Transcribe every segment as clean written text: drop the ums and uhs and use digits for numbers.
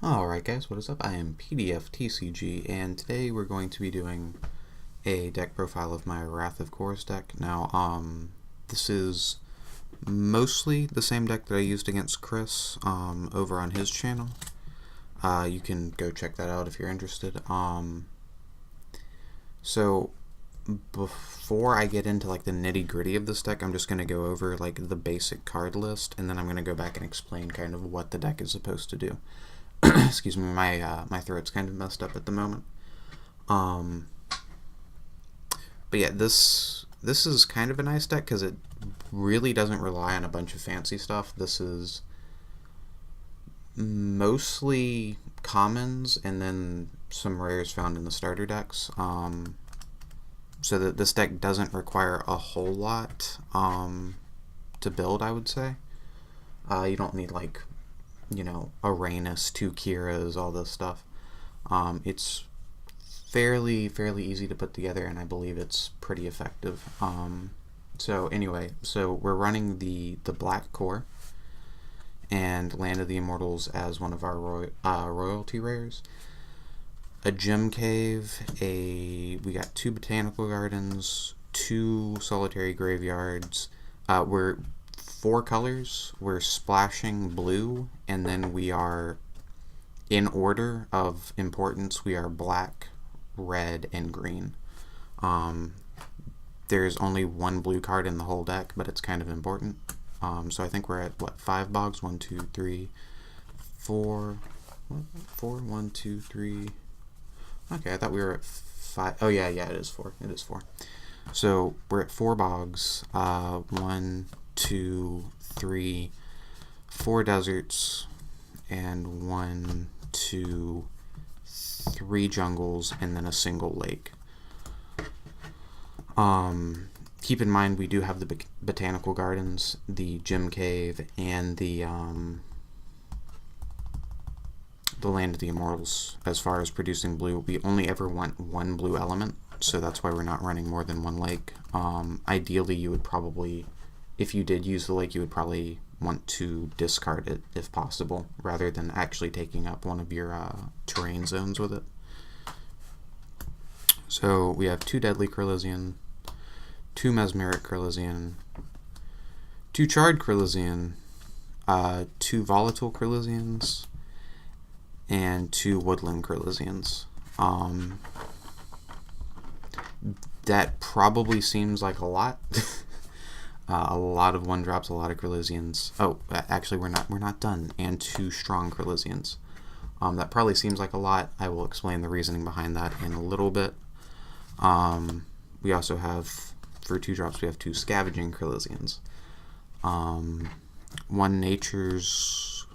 Alright guys, what is up? I am PDFTCG, and today we're going to be doing a deck profile of my Wrath of Chorus deck. Now, this is mostly the same deck that I used against Chris over on his channel. You can go check that out if you're interested. So before I get into like the nitty-gritty of this deck, I'm just going to go over like the basic card list, and then I'm going to go back and explain kind of what the deck is supposed to do. Excuse me, my throat's kind of messed up at the moment. But yeah, this is kind of a nice deck because it really doesn't rely on a bunch of fancy stuff. This is mostly commons and then some rares found in the starter decks. So that this deck doesn't require a whole lot to build, I would say. You don't need like, you know, Uranus, 2 Kiras, all this stuff. It's fairly easy to put together, and I believe it's pretty effective. So anyway, so we're running the Black Core and Land of the Immortals as one of our royalty rares. A Gem Cave, we got 2 Botanical Gardens, 2 Solitary Graveyards. We're 4 colors. We're splashing blue, and then we are, in order of importance, we are black, red, and green. There's only 1 blue card in the whole deck, but it's kind of important. So I think we're at, what, 5 bogs? 1, 2, 3, 4. What? 4? 1, 2, 3. Okay, I thought we were at 5. Oh, yeah, it is 4. It is 4. So we're at 4 bogs. 1, 2, 3, 4 deserts, and 1, 2, 3 jungles, and then a single lake. Keep in mind we do have the Botanical Gardens, the Gem Cave, and the Land of the Immortals. As far as producing blue, we only ever want 1 blue element, so that's why we're not running more than 1 lake. Ideally, you would probably, if you did use the lake, you would probably want to discard it if possible, rather than actually taking up one of your terrain zones with it. So we have 2 Deadly Chrysian, 2 Mesmeric Chrysian, 2 Charred Chrysian, 2 Volatile Chrysians, and 2 Woodland Chrysians. That probably seems like a lot. A lot of 1-drops, a lot of Chrysians. Oh, actually, we're not done. And 2 Strong Chrysians. That probably seems like a lot. I will explain the reasoning behind that in a little bit. We also have, for 2-drops, we have 2 Scavenging Chrysians. 1 Nature's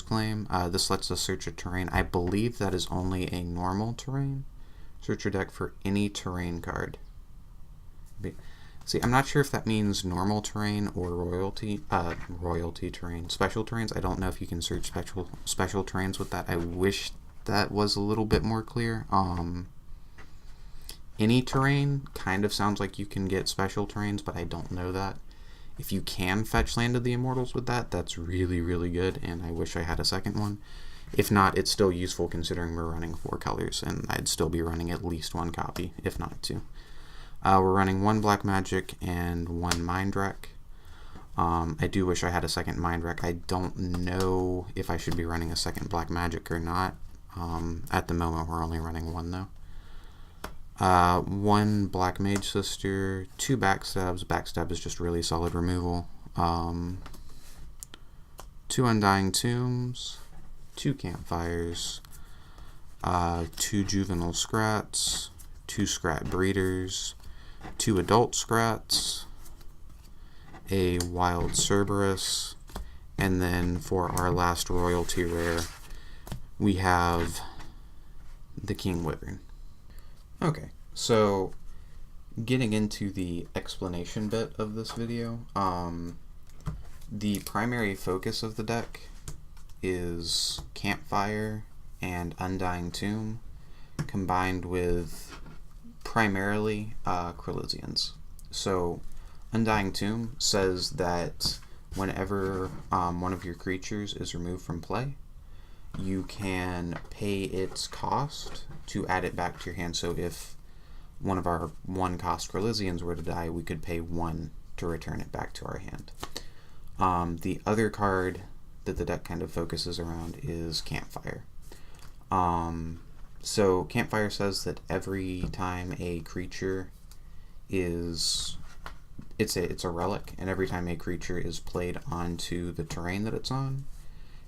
Claim. This lets us search a terrain. I believe that is only a normal terrain. Search your deck for any terrain card. See, I'm not sure if that means normal terrain or royalty terrain. Special terrains, I don't know if you can search special terrains with that. I wish that was a little bit more clear. Any terrain kind of sounds like you can get special terrains, but I don't know that. If you can fetch Land of the Immortals with that, that's really good, and I wish I had a second one. If not, it's still useful considering we're running 4 colors, and I'd still be running at least 1 copy, if not 2. We're running 1 Black Magic and 1 Mind Wreck. I do wish I had a second Mind Wreck. I don't know if I should be running a second Black Magic or not. At the moment, we're only running 1, though. 1 Black Mage Sister, 2 Backstabs. Backstab is just really solid removal. 2 Undying Tombs, 2 Campfires, 2 Juvenile Scrats, 2 Scrat Breeders, 2 Adult Scrats, a Wild Cerberus, and then for our last royalty rare, we have the King Wyvern. Okay, so getting into the explanation bit of this video, the primary focus of the deck is Campfire and Undying Tomb, combined with primarily Chrysians. So Undying Tomb says that whenever one of your creatures is removed from play, you can pay its cost to add it back to your hand. So if one of our 1-cost Chryzians were to die, we could pay 1 to return it back to our hand. The other card that the deck kind of focuses around is Campfire. So Campfire says that every time a creature is... It's a relic, and every time a creature is played onto the terrain that it's on,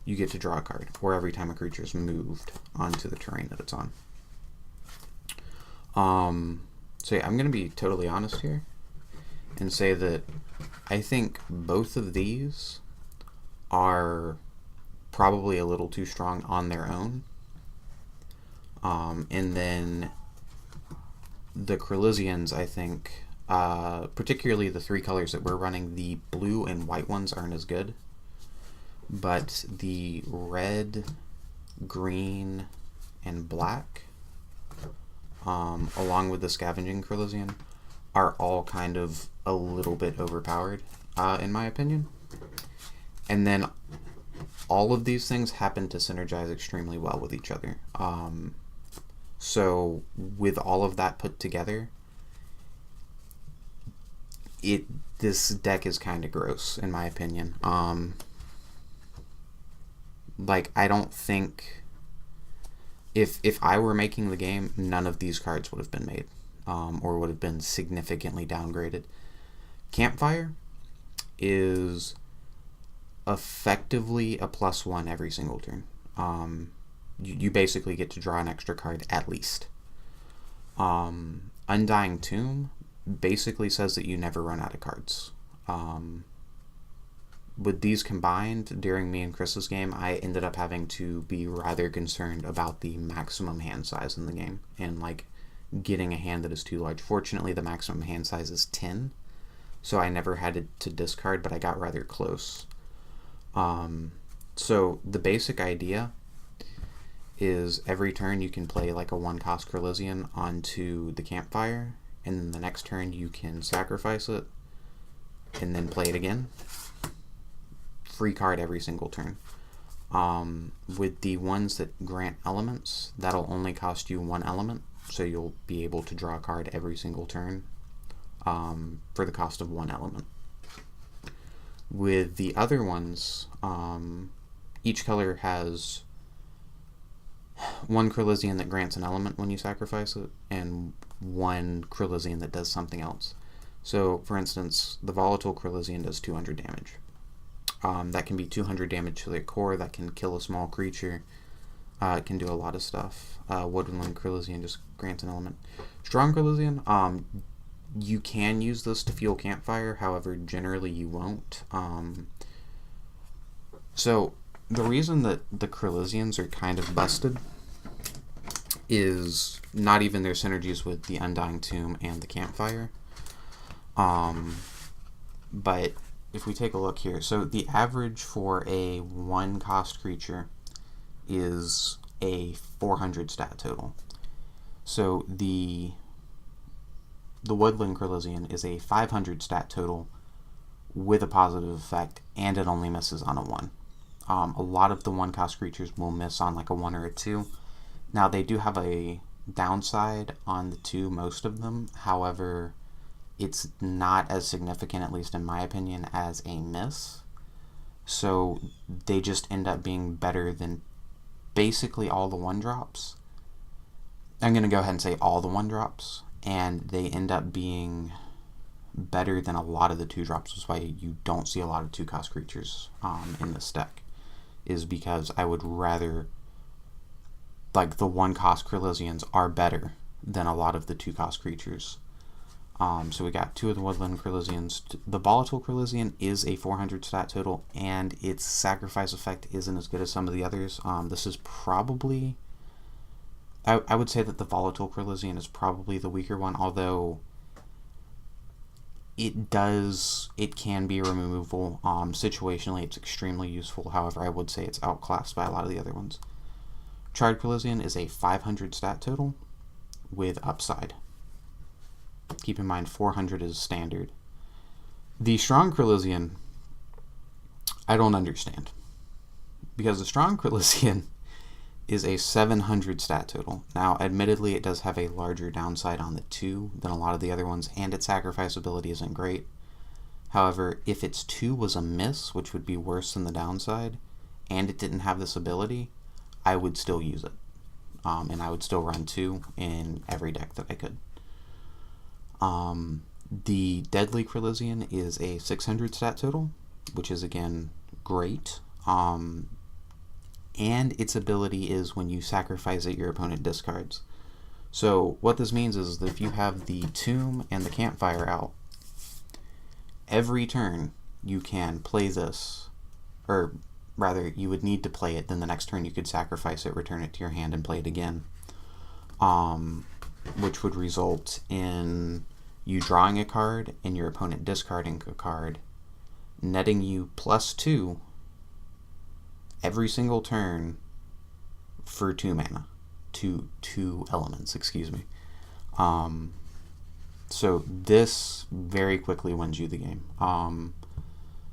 you get to draw a card, or every time a creature is moved onto the terrain that it's on. So yeah, I'm going to be totally honest here and say that I think both of these are probably a little too strong on their own. And then the Chryzians, I think, particularly the 3 colors that we're running, the blue and white ones aren't as good. But the red, green, and black, along with the Scavenging Chryzian, are all kind of a little bit overpowered, in my opinion. And then all of these things happen to synergize extremely well with each other. So with all of that put together, this deck is kind of gross, in my opinion. Like, I don't think... If I were making the game, none of these cards would have been made, or would have been significantly downgraded. Campfire is effectively a +1 every single turn. You basically get to draw an extra card at least. Undying Tomb basically says that you never run out of cards. With these combined, during me and Chris's game, I ended up having to be rather concerned about the maximum hand size in the game, and like getting a hand that is too large. Fortunately, the maximum hand size is 10, so I never had to discard, but I got rather close. So the basic idea is every turn you can play like a 1-cost Chryzian onto the Campfire, and then the next turn you can sacrifice it, and then play it again. Free card every single turn. With the ones that grant elements, that'll only cost you 1 element, so you'll be able to draw a card every single turn for the cost of 1 element. With the other ones, each color has 1 Chryzian that grants an element when you sacrifice it, and 1 Chryzian that does something else. So, for instance, the Volatile Chryzian does 200 damage. That can be 200 damage to their core, that can kill a small creature, it can do a lot of stuff. Woodland Chryzian just grants an element. Strong Chryzian, you can use this to fuel Campfire, however, generally you won't. So, the reason that the Chryzians are kind of busted is not even their synergies with the Undying Tomb and the Campfire. But if we take a look here, so the average for a 1-cost creature is a 400 stat total. So the Woodland Chryzian is a 500 stat total with a positive effect, and it only misses on a 1. A lot of the 1-cost creatures will miss on like a 1 or a 2. Now, they do have a downside on the 2, most of them. However, it's not as significant, at least in my opinion, as a miss. So they just end up being better than basically all the 1-drops. I'm going to go ahead and say all the 1-drops, and they end up being better than a lot of the 2-drops. That's why you don't see a lot of 2-cost creatures in this deck, is because I would rather, like, the 1-cost Chryzians are better than a lot of the 2-cost creatures. So we got 2 of the Woodland Chryzians. The Volatile Chryzian is a 400 stat total, and its sacrifice effect isn't as good as some of the others. This is probably... I would say that the Volatile Chryzian is probably the weaker one, although it can be removable. Situationally, it's extremely useful. However, I would say it's outclassed by a lot of the other ones. Charred Chryzian is a 500 stat total with upside. Keep in mind, 400 is standard. The Strong Chryzian, I don't understand. Because the Strong Chryzian is a 700 stat total. Now, admittedly, it does have a larger downside on the 2 than a lot of the other ones, and its sacrifice ability isn't great. However, if its 2 was a miss, which would be worse than the downside, and it didn't have this ability, I would still use it. And I would still run 2 in every deck that I could. The Deadly Chrizian is a 600 stat total, which is, again, great. And its ability is when you sacrifice it, your opponent discards. So what this means is that if you have the Tomb and the Campfire out, every turn you can play this, or rather you would need to play it, then the next turn you could sacrifice it, return it to your hand, and play it again. Which would result in you drawing a card and your opponent discarding a card, netting you +2 every single turn for 2 mana. Two elements, excuse me. So this very quickly wins you the game.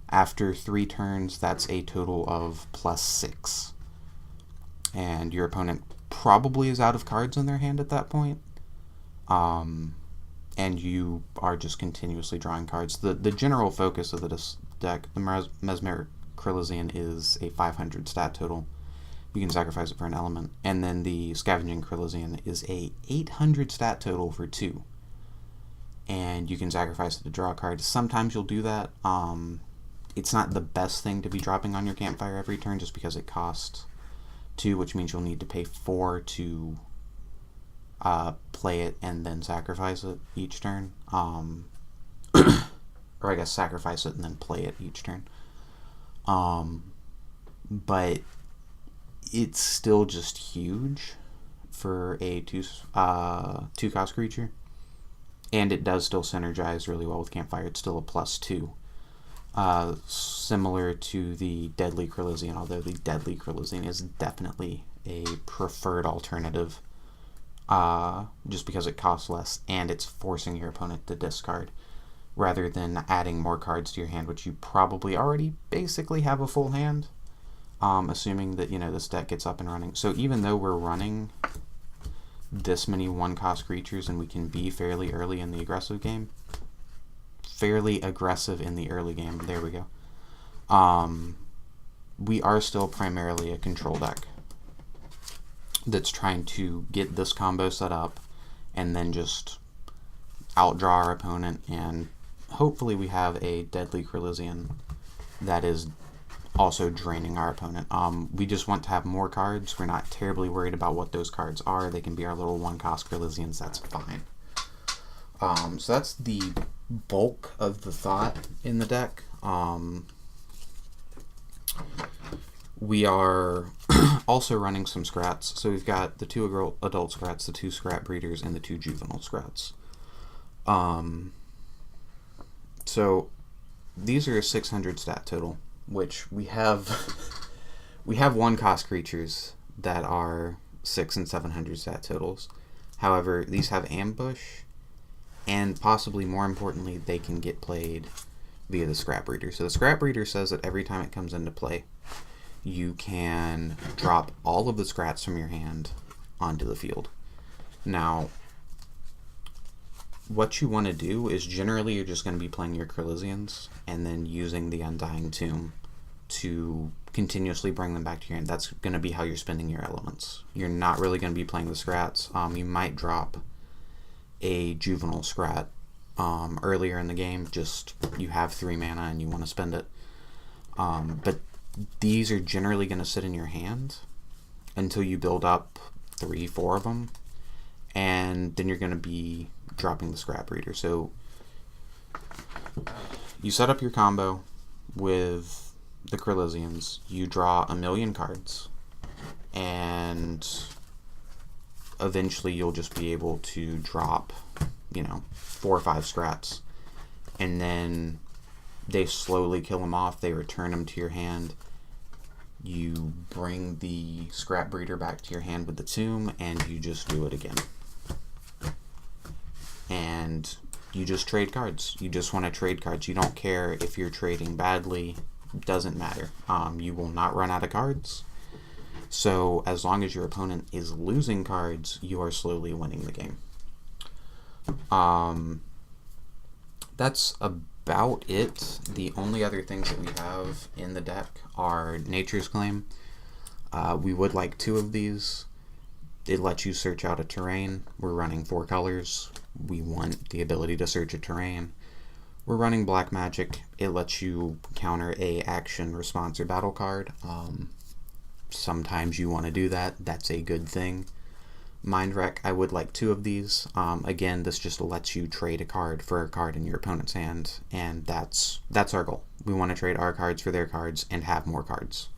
After 3 turns, that's a total of +6. And your opponent probably is out of cards in their hand at that point. And you are just continuously drawing cards. The general focus of this deck, the Mesmeric Chrizian, is a 500 stat total. You can sacrifice it for an element. And then the Scavenging Chrizian is a 800 stat total for 2. And you can sacrifice it to draw a card. Sometimes you'll do that. It's not the best thing to be dropping on your Campfire every turn just because it costs 2, which means you'll need to pay 4 to play it and then sacrifice it each turn. Or I guess sacrifice it and then play it each turn. But it's still just huge for a 2-cost creature. And it does still synergize really well with Campfire. It's still a +2. Similar to the Deadly Chrizian, although the Deadly Chrizian is definitely a preferred alternative, just because it costs less and it's forcing your opponent to discard, rather than adding more cards to your hand, which you probably already basically have a full hand, assuming that, this deck gets up and running. So even though we're running this many 1-cost creatures and we can be fairly early in the aggressive game, there we go, we are still primarily a control deck that's trying to get this combo set up and then just outdraw our opponent, and hopefully we have a Deadly Chrizian that is also draining our opponent. We just want to have more cards. We're not terribly worried about what those cards are. They can be our little 1-cost Chrizians. That's fine. So that's the bulk of the thought in the deck. We are also running some Scrats. So we've got the 2 adult Scrats, the 2 Scrat Breeders, and the 2 juvenile Scrats. So these are a 600 stat total, which we have 1-cost creatures that are 600 and 700 stat totals. However, these have Ambush, and possibly more importantly, they can get played via the Scrap Breeder. So the Scrap Breeder says that every time it comes into play, you can drop all of the Scrats from your hand onto the field. Now, what you want to do is generally you're just going to be playing your Chrizians and then using the Undying Tomb to continuously bring them back to your hand. That's going to be how you're spending your elements. You're not really going to be playing the Scrats. You might drop a juvenile Scrat earlier in the game, just you have 3 mana and you want to spend it. But these are generally going to sit in your hand until you build up 3-4 of them, and then you're going to be dropping the Scrap Breeder. So you set up your combo with the Chrizians, you draw 1,000,000 cards, and eventually you'll just be able to drop 4 or 5 Scrats, and then they slowly kill them off, they return them to your hand, you bring the Scrap Breeder back to your hand with the Tomb, and you just do it again. And you just trade cards. You just want to trade cards. You don't care if you're trading badly. Doesn't matter. You will not run out of cards. So as long as your opponent is losing cards, you are slowly winning the game. That's about it. The only other things that we have in the deck are Nature's Claim. We would like 2 of these. It lets you search out a terrain. We're running 4 colors. We want the ability to search a terrain. We're running Black Magic. It lets you counter a action, response, or battle card. Sometimes you want to do that. That's a good thing. Mind Wreck, I would like 2 of these. Again, this just lets you trade a card for a card in your opponent's hand, and that's our goal. We want to trade our cards for their cards and have more cards.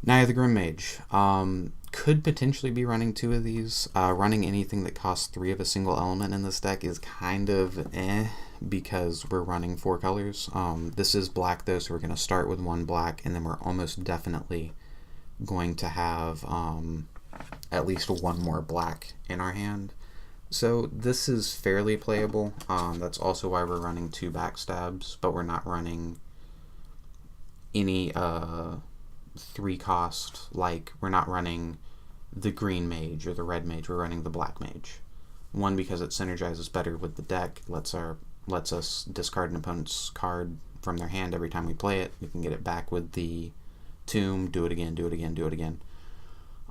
Naya the Grim Mage. Could potentially be running 2 of these. Running anything that costs 3 of a single element in this deck is kind of because we're running 4 colors. This is black though, so we're going to start with 1 black, and then we're almost definitely going to have at least 1 more black in our hand. So this is fairly playable. That's also why we're running 2 backstabs, but we're not running any 3 cost, like we're not running the green mage or the red mage, we're running the black mage. 1, because it synergizes better with the deck, lets us discard an opponent's card from their hand every time we play it. We can get it back with the tomb, do it again, do it again, do it again.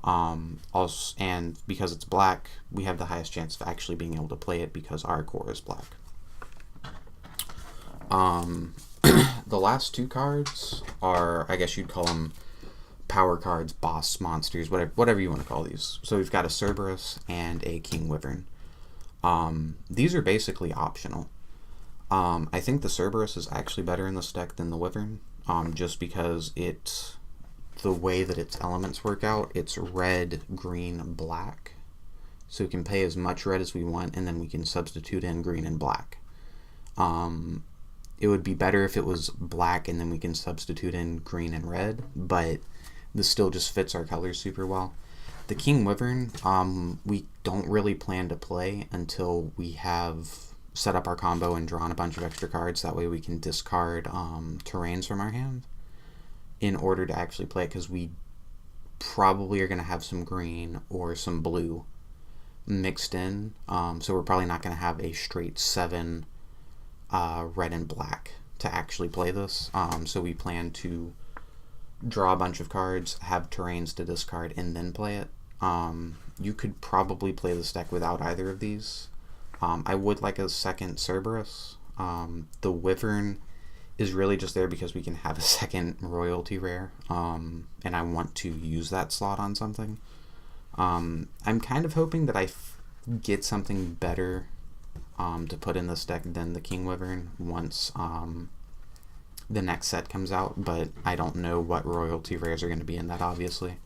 Also, and because it's black, we have the highest chance of actually being able to play it because our core is black. The last 2 cards are, I guess you'd call them power cards, boss monsters, whatever you want to call these. So we've got a Cerberus and a King Wyvern. These are basically optional. I think the Cerberus is actually better in this deck than the Wyvern, just because the way that its elements work out, it's red, green, black. So we can pay as much red as we want, and then we can substitute in green and black. It would be better if it was black and then we can substitute in green and red, but this still just fits our colors super well. The King Wyvern, we don't really plan to play until we have set up our combo and drawn a bunch of extra cards. That way we can discard terrains from our hand in order to actually play it, because we probably are going to have some green or some blue mixed in. So we're probably not going to have a straight 7 red and black to actually play this. So we plan to draw a bunch of cards, have terrains to discard, and then play it. You could probably play this deck without either of these. I would like a second Cerberus. The Wyvern is really just there because we can have a second royalty rare, and I want to use that slot on something. I'm kind of hoping that I get something better to put in this deck than the King Wyvern once the next set comes out, but I don't know what royalty rares are going to be in that, obviously.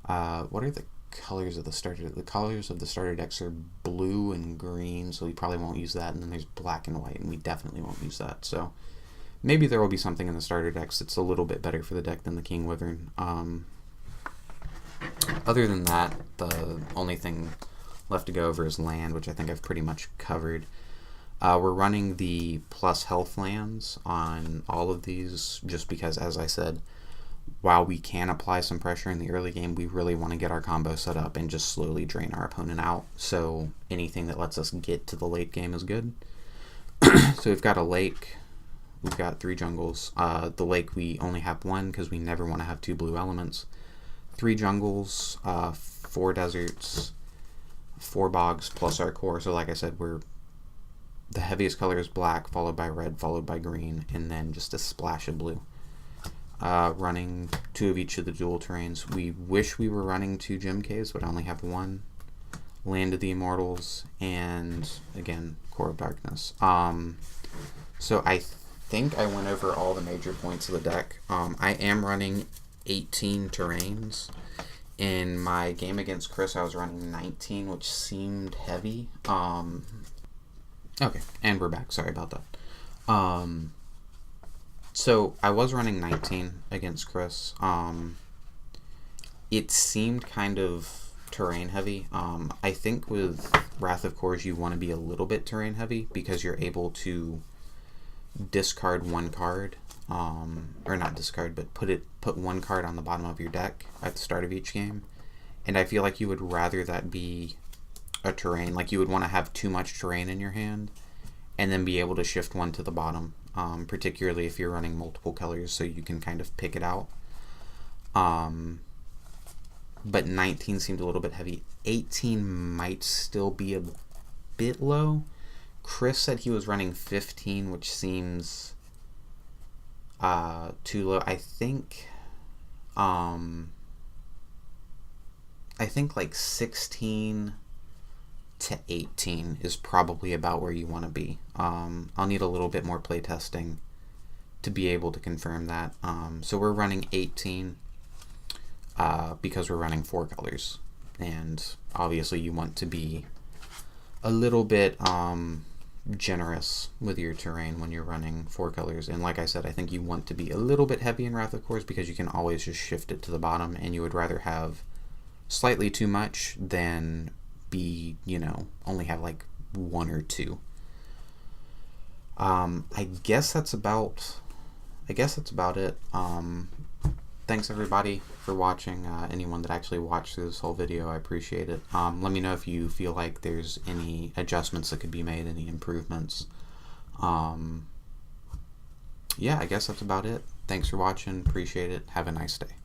What are the colors of the starter? The colors of the starter decks are blue and green, so we probably won't use that, and then there's black and white, and we definitely won't use that. So maybe there will be something in the starter decks that's a little bit better for the deck than the King Wyvern. Other than that, the only thing left to go over is land, which I think I've pretty much covered. We're running the plus health lands on all of these just because, as I said, while we can apply some pressure in the early game, we really want to get our combo set up and just slowly drain our opponent out. So anything that lets us get to the late game is good. So we've got a lake. We've got 3 jungles. The lake, we only have 1 because we never want to have 2 blue elements. 3 jungles, 4 deserts, 4 bogs plus our core. So like I said, the heaviest color is black, followed by red, followed by green, and then just a splash of blue. Running 2 of each of the dual terrains. We wish we were running 2 gem caves, but I only have 1. Land of the Immortals, and again, Core of Darkness. So I think I went over all the major points of the deck. I am running 18 terrains. In my game against Chris, I was running 19, which seemed heavy. Okay, and we're back. Sorry about that. So I was running 19 against Chris. It seemed kind of terrain heavy. I think with Wrath of Kors you want to be a little bit terrain heavy because you're able to discard 1 card or not discard, but put one card on the bottom of your deck at the start of each game. And I feel like you would rather that be a terrain. Like, you would want to have too much terrain in your hand and then be able to shift one to the bottom, particularly if you're running multiple colors, so you can kind of pick it out. But 19 seemed a little bit heavy. 18 might still be a bit low. Chris said he was running 15, which seems too low. I think like 16 to 18 is probably about where you want to be. I'll need a little bit more playtesting to be able to confirm that. So we're running 18 because we're running 4 colors, and obviously you want to be a little bit generous with your terrain when you're running 4 colors. And like I said, I think you want to be a little bit heavy in Wrath of Course because you can always just shift it to the bottom, and you would rather have slightly too much than be, only have like 1 or 2. I guess that's about it. Thanks everybody for watching. Anyone that actually watched this whole video, I appreciate it. Let me know if you feel like there's any adjustments that could be made, any improvements. Yeah, I guess that's about it. Thanks for watching. Appreciate it. Have a nice day.